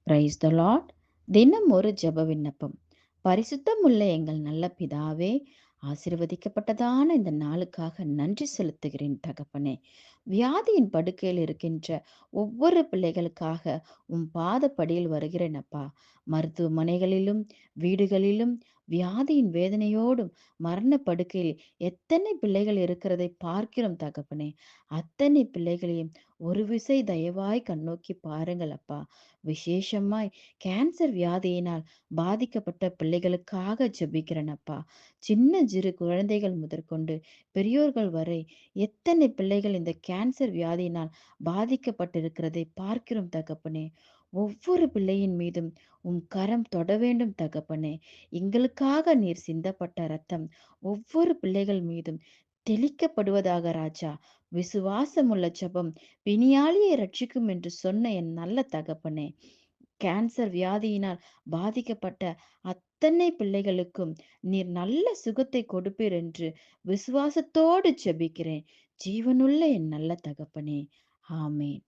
Praise the Lord. தினம் ஒரு ஜெப விண்ணப்பம். பரிசுத்தமுள்ள எங்கள் நல்ல பிதாவே, ஆசீர்வதிக்கப்பட்டதான இந்த நாளுக்காக நன்றி செலுத்துகிறேன் தகப்பனே. வியாதியின் படுக்கையில் இருக்கின்ற ஒவ்வொரு பிள்ளைகளுக்காக பாதப்படியில் வருகிறேன் அப்பா. மருத்துவமனைகளிலும் வீடுகளிலும் வியாதியின் வேதனையோடும் மரண படுக்கையில் எத்தனை பிள்ளைகள் இருக்கிறதை பார்க்கிறோம் தகப்பனே. அத்தனை பிள்ளைகளையும் ஒரு விசை தயவாய் கண்ணோக்கி பாருங்கள் அப்பா. விசேஷமாய் கேன்சர் வியாதியினால் பாதிக்கப்பட்ட பிள்ளைகளுக்காக ஜெபிக்கிறேன் அப்பா. சின்ன சிறு குழந்தைகள் முதற்கொண்டு பெரியோர்கள் வரை எத்தனை பிள்ளைகள் இந்த கேன்சர் வியாதியினால் பாதிக்கப்பட்டிருக்கிறதை பார்க்கிறோம் தகப்பனே. ஒவ்வொரு பிள்ளையின் மீதும் கரம் தொட வேண்டும் தகப்பனே. எங்களுக்காக நீர் சிந்தப்பட்ட இரத்தம் ஒவ்வொரு பிள்ளைகள் மீதும் தெளிக்கப்படுவதாக ராஜா. விசுவாசமுள்ள ஜெபம் பிணியாளியை ரட்சிக்கும் என்று சொன்ன என் நல்ல தகப்பனே. கேன்சர் வியாதியினால் பாதிக்கப்பட்ட அத்தனை பிள்ளைகளுக்கும் நீர் நல்ல சுகத்தை கொடுப்பீர் என்று விசுவாசத்தோடு ஜெபிக்கிறேன். ஜீவனுள்ள என் நல்ல தகப்பனே. ஆமென்.